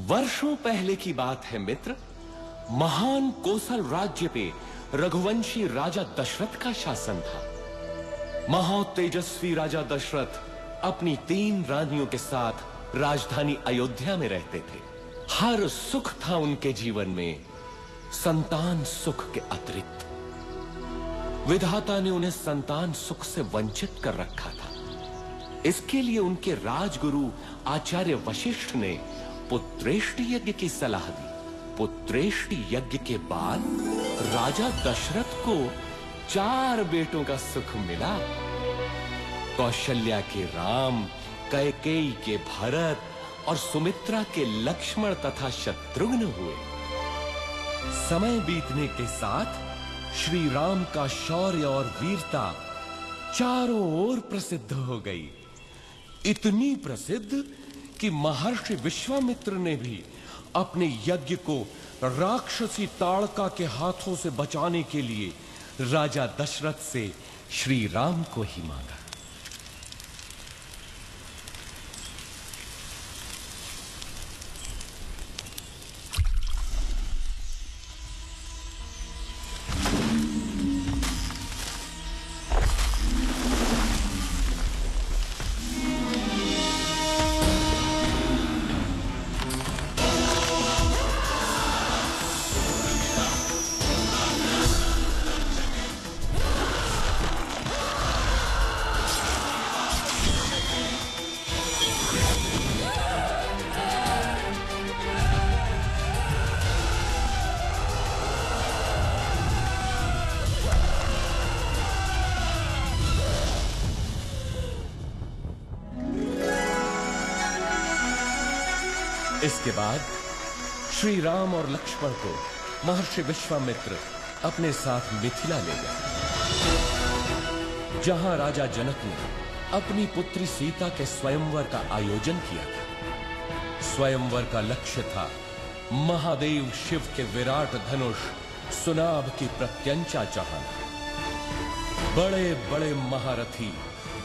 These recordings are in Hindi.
वर्षों पहले की बात है मित्र। महान कोसल राज्य पे रघुवंशी राजा दशरथ का शासन था। महातेजस्वी राजा दशरथ अपनी 3 रानियों के साथ राजधानी अयोध्या में रहते थे। हर सुख था उनके जीवन में, संतान सुख के अतिरिक्त। विधाता ने उन्हें संतान सुख से वंचित कर रखा था। इसके लिए उनके राजगुरु आचार्य वशिष्ठ ने पुत्रेष्टि यज्ञ की सलाह दी। पुत्रेष्टि यज्ञ के बाद राजा दशरथ को 4 बेटों का सुख मिला। कौशल्या के राम, कैकेयी के भरत और सुमित्रा के लक्ष्मण तथा शत्रुघ्न हुए। समय बीतने के साथ श्री राम का शौर्य और वीरता चारों ओर प्रसिद्ध हो गई। इतनी प्रसिद्ध कि महर्षि विश्वामित्र ने भी अपने यज्ञ को राक्षसी ताड़का के हाथों से बचाने के लिए राजा दशरथ से श्री राम को ही मांगा। इसके बाद श्री राम और लक्ष्मण को महर्षि विश्वामित्र अपने साथ मिथिला ले गए, जहां राजा जनक ने अपनी पुत्री सीता के स्वयंवर का आयोजन किया था। स्वयंवर का लक्ष्य था महादेव शिव के विराट धनुष सुनाभ की प्रत्यंचा चढ़ाना। बड़े बड़े महारथी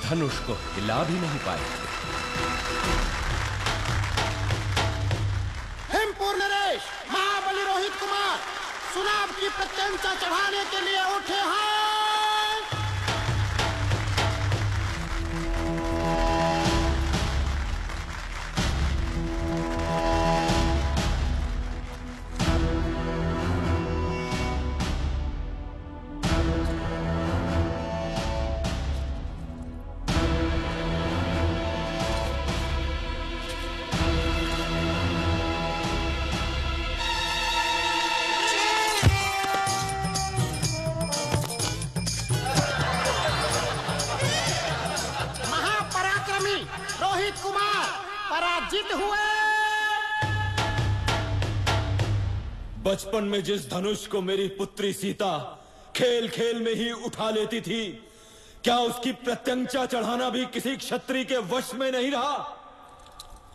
धनुष को हिला भी नहीं पाए थे। महाबली रोहित कुमार सुनाभ की प्रत्यंचा चढ़ाने के लिए उठे हैं। रोहित कुमार पराजित हुए। बचपन में जिस धनुष को मेरी पुत्री सीता खेल खेल में ही उठा लेती थी, क्या उसकी प्रत्यंचा चढ़ाना भी किसी क्षत्रिय के वश में नहीं रहा?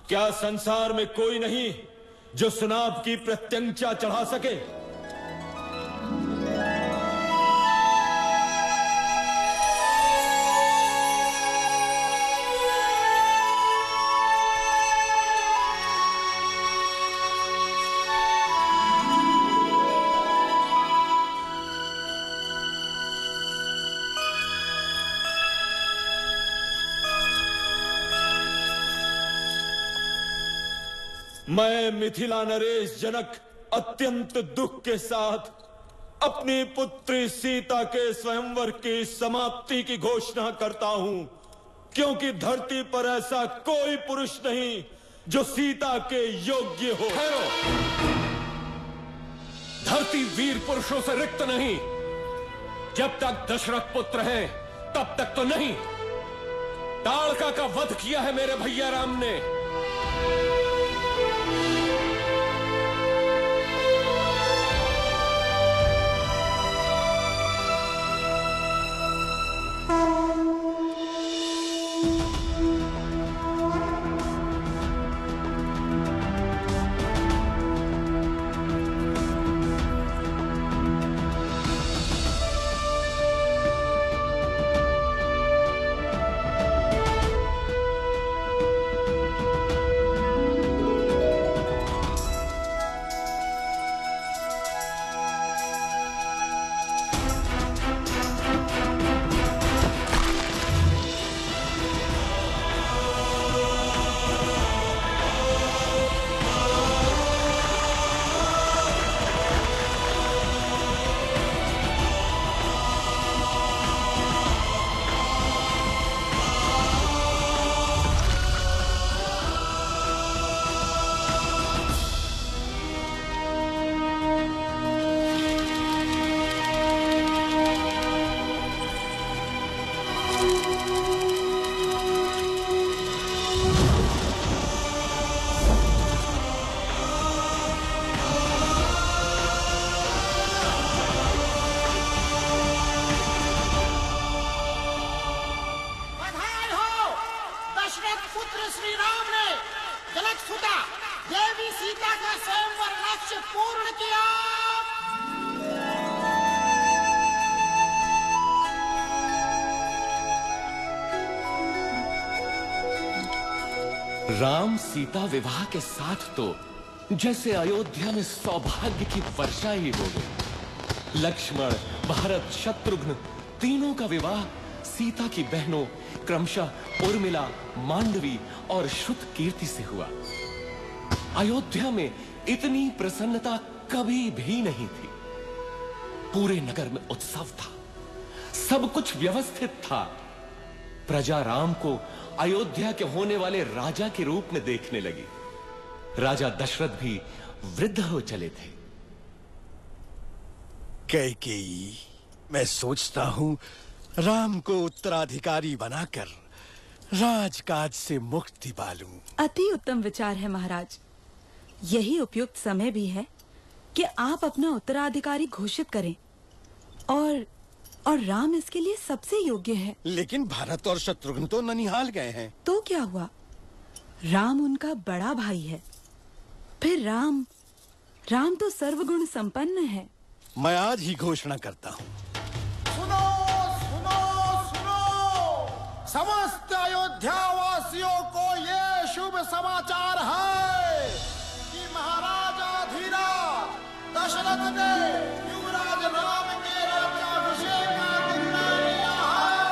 क्या संसार में कोई नहीं जो सुनाभ की प्रत्यंचा चढ़ा सके? मैं मिथिला नरेश जनक अत्यंत दुख के साथ अपनी पुत्री सीता के स्वयंवर की समाप्ति की घोषणा करता हूं, क्योंकि धरती पर ऐसा कोई पुरुष नहीं जो सीता के योग्य हो। धरती वीर पुरुषों से रिक्त नहीं। जब तक दशरथ पुत्र हैं तब तक तो नहीं। ताड़का का वध किया है मेरे भैया राम ने। देवी सीता का स्वयंवर लक्ष्य पूर्ण किया। राम सीता विवाह के साथ तो जैसे अयोध्या में सौभाग्य की वर्षा ही हो गई। लक्ष्मण, भरत, शत्रुघ्न तीनों का विवाह सीता की बहनों क्रमशः उर्मिला, मांडवी और श्रुतकीर्ति से हुआ। अयोध्या में इतनी प्रसन्नता कभी भी नहीं थी। पूरे नगर में उत्सव था, सब कुछ व्यवस्थित था। प्रजा राम को अयोध्या के होने वाले राजा के रूप में देखने लगी। राजा दशरथ भी वृद्ध हो चले थे। कैकेयी, मैं सोचता हूँ राम को उत्तराधिकारी बनाकर राजकाज से मुक्ति पालूं। अति उत्तम विचार है महाराज। यही उपयुक्त समय भी है कि आप अपना उत्तराधिकारी घोषित करें और राम इसके लिए सबसे योग्य है। लेकिन भरत और शत्रुघ्न तो ननिहाल गए हैं। तो क्या हुआ? राम उनका बड़ा भाई है। फिर राम तो सर्वगुण संपन्न है। मैं आज ही घोषणा करता हूँ। सुनो सुनो सुनो, समस्त अयोध्या वासियों को ये शुभ समाचार है कि महाराजाधीराज दशरथ ने युवराज राम के राज्याभिषेक का निर्णय लिया है।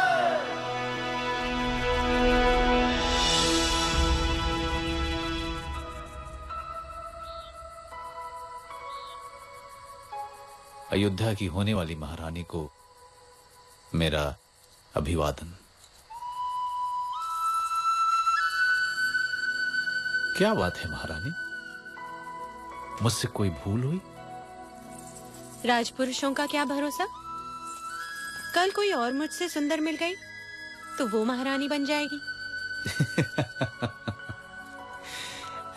अयोध्या की होने वाली महारानी को मेरा अभिवादन। क्या बात है महारानी, मुझसे कोई भूल हुई? राजपुरुषों का क्या भरोसा, कल कोई और मुझसे सुंदर मिल गई तो वो महारानी बन जाएगी।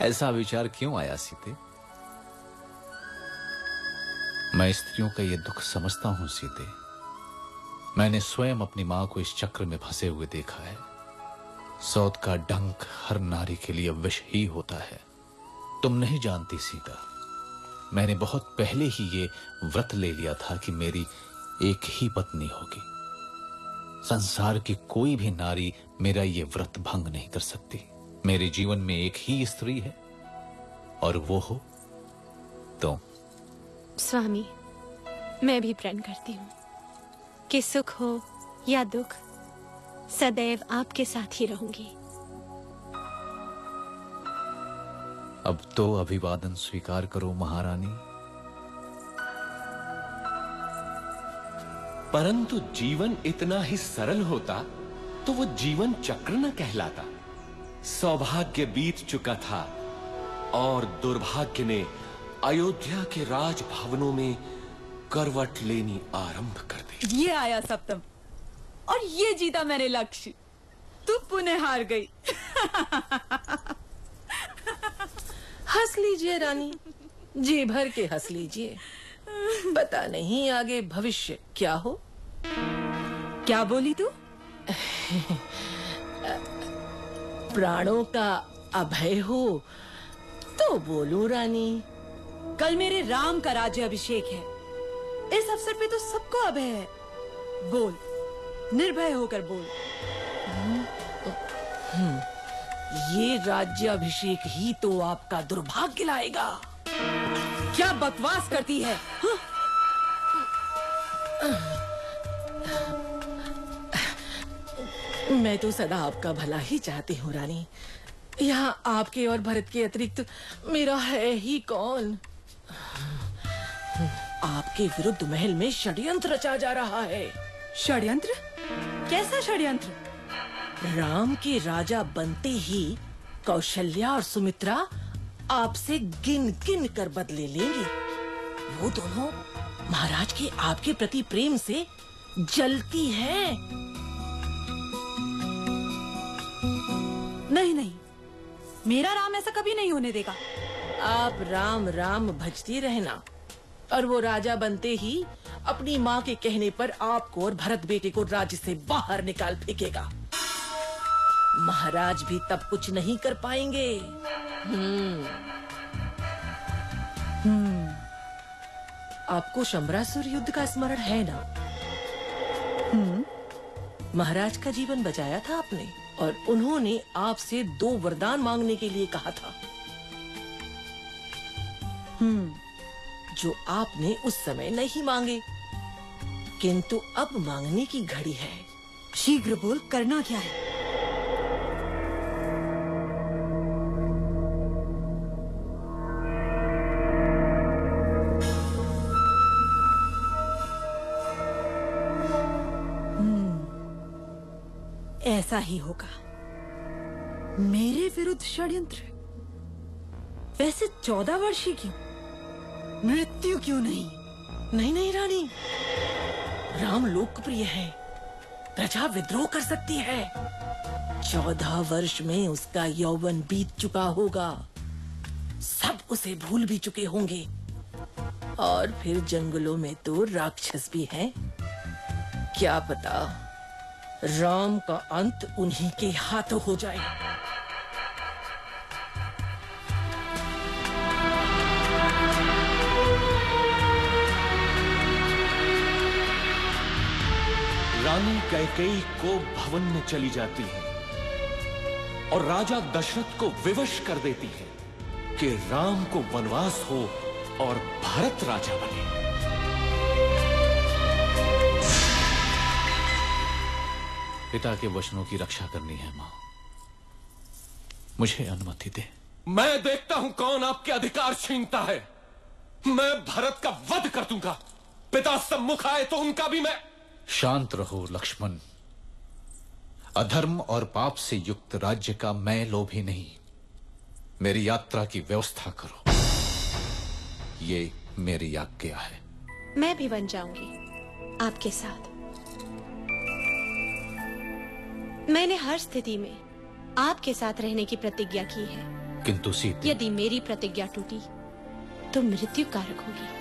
ऐसा विचार क्यों आया सीते? मैं स्त्रियों का ये दुख समझता हूं सीते। मैंने स्वयं अपनी मां को इस चक्र में फंसे हुए देखा है। सौत का डंक हर नारी के लिए विष ही होता है। तुम नहीं जानती सीता, मैंने बहुत पहले ही ये व्रत ले लिया था कि मेरी एक ही पत्नी होगी। संसार की कोई भी नारी मेरा ये व्रत भंग नहीं कर सकती। मेरे जीवन में एक ही स्त्री है और वो हो तुम। स्वामी, मैं भी प्रण करती हूँ कि सुख हो या दुख सदैव आपके साथ ही रहूंगी। अब तो अभिवादन स्वीकार करो महारानी। परंतु जीवन इतना ही सरल होता तो वो जीवन चक्र न कहलाता। सौभाग्य बीत चुका था और दुर्भाग्य ने अयोध्या के राजभवनों में करवट लेनी आरंभ कर दी। ये आया सप्तम और ये जीता मैंने लक्ष्य। तू पुनः हार गई। हंस लीजिए रानी, जी भर के हंस लीजिए। पता नहीं आगे भविष्य क्या हो। क्या बोली तू? प्राणों का अभय हो तो बोलूं रानी। कल मेरे राम का राज्य अभिषेक है। इस अवसर पे तो सबको अभय है। बोल, निर्भय होकर बोल। ये राज्य अभिषेक ही तो आपका दुर्भाग्य लाएगा। क्या बकवास करती है? हाँ? मैं तो सदा आपका भला ही चाहती हूँ रानी। यहाँ आपके और भरत के अतिरिक्त मेरा है ही कौन। आपके विरुद्ध महल में षड्यंत्र रचा जा रहा है। षड्यंत्र? कैसा षड्यंत्र? राम के राजा बनते ही कौशल्या और सुमित्रा आपसे गिन गिन कर बदले लेंगी। वो दोनों महाराज के आपके प्रति प्रेम से जलती हैं। नहीं नहीं, मेरा राम ऐसा कभी नहीं होने देगा। आप राम राम भजती रहना और वो राजा बनते ही अपनी माँ के कहने पर आपको और भरत बेटे को राज्य से बाहर निकाल फेंकेगा। महाराज भी तब कुछ नहीं कर पाएंगे। आपको शंबरासुर युद्ध का स्मरण है ना? महाराज का जीवन बचाया था आपने, और उन्होंने आपसे 2 वरदान मांगने के लिए कहा था, जो आपने उस समय नहीं मांगे, किंतु अब मांगने की घड़ी है। शीघ्र बोल, करना क्या है? ऐसा ही होगा। मेरे विरुद्ध षड्यंत्र। वैसे 14 वर्षीय क्यों? मृत्यु क्यों नहीं? नहीं नहीं रानी, राम लोकप्रिय है, प्रजा विद्रोह कर सकती है। 14 वर्ष में उसका यौवन बीत चुका होगा, सब उसे भूल भी चुके होंगे, और फिर जंगलों में तो राक्षस भी हैं। क्या पता राम का अंत उन्हीं के हाथों हो जाए। रानी कैकेयी को भवन में चली जाती है और राजा दशरथ को विवश कर देती है कि राम को वनवास हो और भरत राजा बने। पिता के वचनों की रक्षा करनी है मां, मुझे अनुमति दे। मैं देखता हूं कौन आपके अधिकार छीनता है। मैं भरत का वध कर दूंगा। पिता सम्मुख आए तो उनका भी मैं। शांत रहो लक्ष्मण। अधर्म और पाप से युक्त राज्य का मैं लोभी नहीं। मेरी यात्रा की व्यवस्था करो, ये मेरी आज्ञा है। मैं भी बन जाऊंगी आपके साथ। मैंने हर स्थिति में आपके साथ रहने की प्रतिज्ञा की है, किंतु सीते, यदि मेरी प्रतिज्ञा टूटी तो मृत्यु कारक होगी।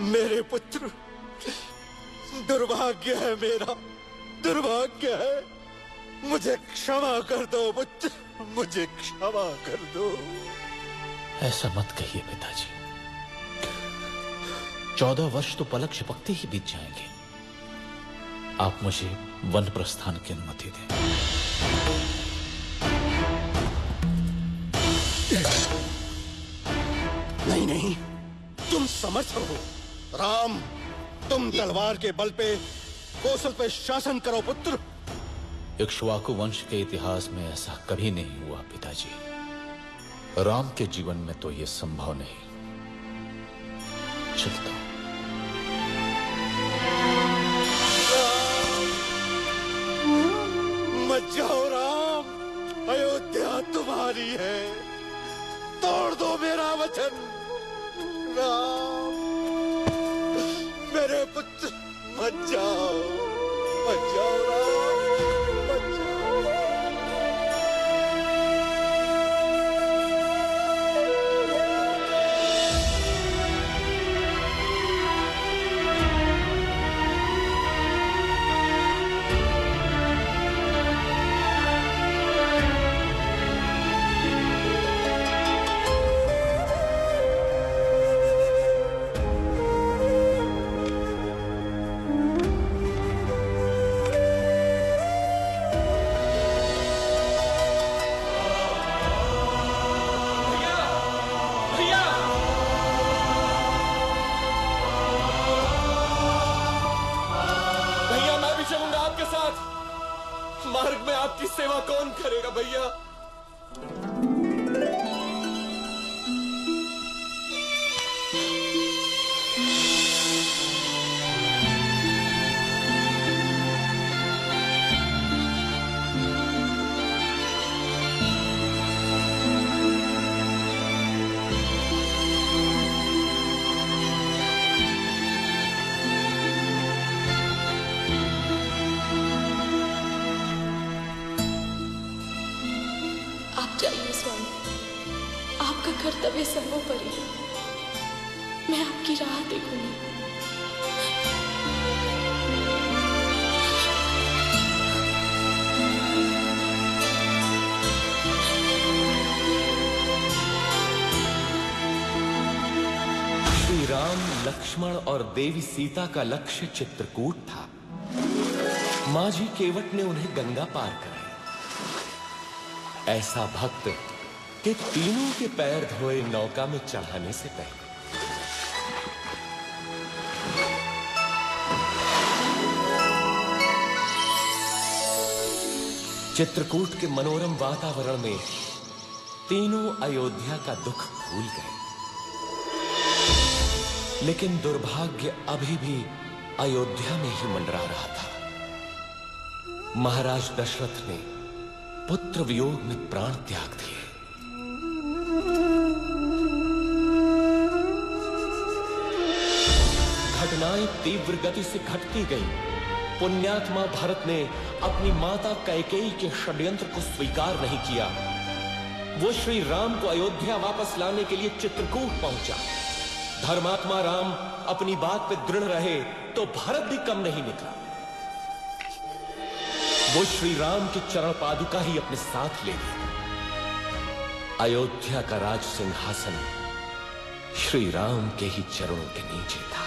मेरे पुत्र, दुर्भाग्य है मेरा, दुर्भाग्य है। मुझे क्षमा कर दो पुत्र, मुझे क्षमा कर दो। ऐसा मत कहिए पिताजी। 14 वर्ष तो पलक झपकते ही बीत जाएंगे। आप मुझे वन प्रस्थान की अनुमति दें। नहीं नहीं, तुम समर्थ हो। राम, तुम तलवार के बल पे कौशल पे शासन करो पुत्र। इक्ष्वाकु वंश के इतिहास में ऐसा कभी नहीं हुआ पिताजी। राम के जीवन में तो यह संभव नहीं। चलता हूं। मत जाओ राम, अयोध्या तुम्हारी है। तोड़ दो मेरा वचन। राम, मेरे पुत्र, मत जाओ, मत जाओ राम, मत जाओ। मार्ग में आपकी सेवा कौन करेगा भैया? कर्तव्य सर्वोपरि। मैं आपकी राह देखूंगी। श्री राम, लक्ष्मण और देवी सीता का लक्ष्य चित्रकूट था। माझी केवट ने उन्हें गंगा पार कराई। ऐसा भक्त कि तीनों के पैर धोए नौका में चढ़ाने से पहले चित्रकूट के मनोरम वातावरण में तीनों अयोध्या का दुख भूल गए। लेकिन दुर्भाग्य अभी भी अयोध्या में ही मंडरा रहा था। महाराज दशरथ ने पुत्र वियोग में प्राण त्याग दिए। घटनाएं तीव्र गति से घटती गईं। पुण्यात्मा भरत ने अपनी माता कैकेयी के षड्यंत्र को स्वीकार नहीं किया। वो श्री राम को अयोध्या वापस लाने के लिए चित्रकूट पहुंचा। धर्मात्मा राम अपनी बात पे दृढ़ रहे तो भरत भी कम नहीं निकला। वो श्री राम की चरण पादुका ही अपने साथ ले गए। अयोध्या का राज सिंहासन श्री राम के ही चरणों के नीचे था।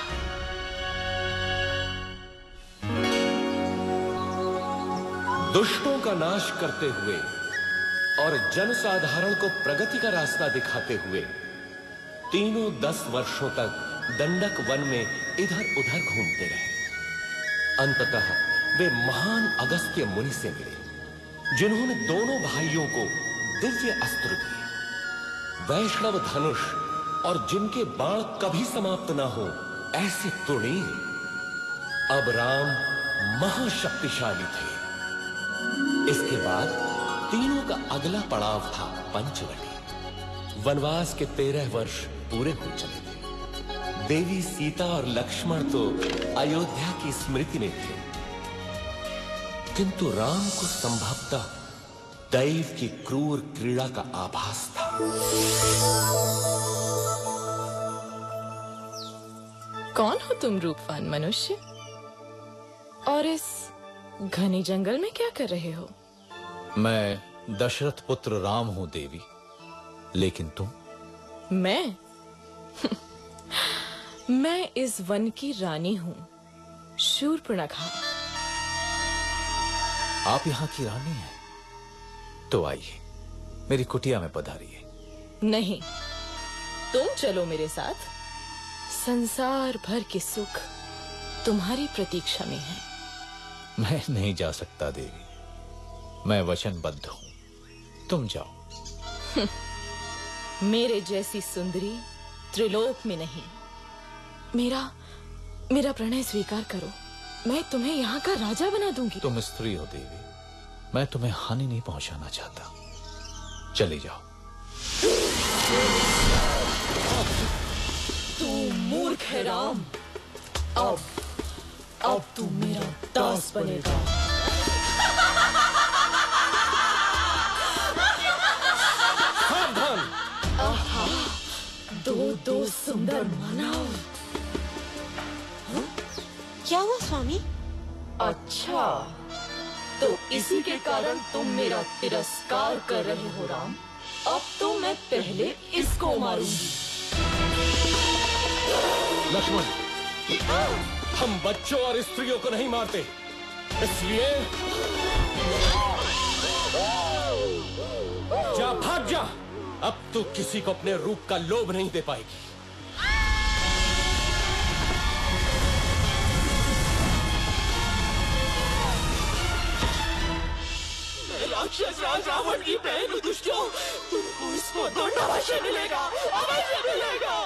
दुष्टों का नाश करते हुए और जनसाधारण को प्रगति का रास्ता दिखाते हुए तीनों 10 वर्षों तक दंडक वन में इधर उधर घूमते रहे। अंततः वे महान अगस्त्य मुनि से मिले, जिन्होंने दोनों भाइयों को दिव्य अस्त्र दिए, वैष्णव धनुष और जिनके बाण कभी समाप्त ना हो ऐसे तुणीर। अब राम महाशक्तिशाली थे। इसके बाद तीनों का अगला पड़ाव था पंचवटी। वनवास के 13 वर्ष पूरे हो चले थे। देवी सीता और लक्ष्मण तो अयोध्या की स्मृति में थे, किंतु राम को संभवतः दैव की क्रूर क्रीड़ा का आभास था। कौन हो तुम रूपवान मनुष्य? और इस घने जंगल में क्या कर रहे हो? मैं दशरथ पुत्र राम हूं देवी, लेकिन तुम? मैं मैं इस वन की रानी हूं, शूर्पणखा। आप यहाँ की रानी हैं? तो आइए मेरी कुटिया में पधारिए। नहीं, तुम चलो मेरे साथ। संसार भर के सुख तुम्हारी प्रतीक्षा में है। मैं नहीं जा सकता देवी, मैं वचनबद्ध हूं। तुम जाओ। मेरे जैसी सुंदरी त्रिलोक में नहीं। मेरा प्रणय स्वीकार करो। मैं तुम्हें यहाँ का राजा बना दूंगी। तुम स्त्री हो देवी, मैं तुम्हें हानि नहीं पहुंचाना चाहता। चले जाओ। तू मूर्ख है राम। अब तू मेरा दास बनेगा। सावधान! आहा, दो सुंदर मानव। क्या हुआ स्वामी? अच्छा, तो इसी के कारण तुम मेरा तिरस्कार कर रहे हो राम। अब तो मैं पहले इसको मारूंगी। लक्ष्मण, हम बच्चों और स्त्रियों को नहीं मारते, इसलिए जा, भाग जा। अब तू किसी को अपने रूप का लोभ नहीं दे पाएगी। राक्षस राज रावण की बहन दुष्टों, तुमको इसको दंड अवश्य मिलेगा, अवश्य मिलेगा।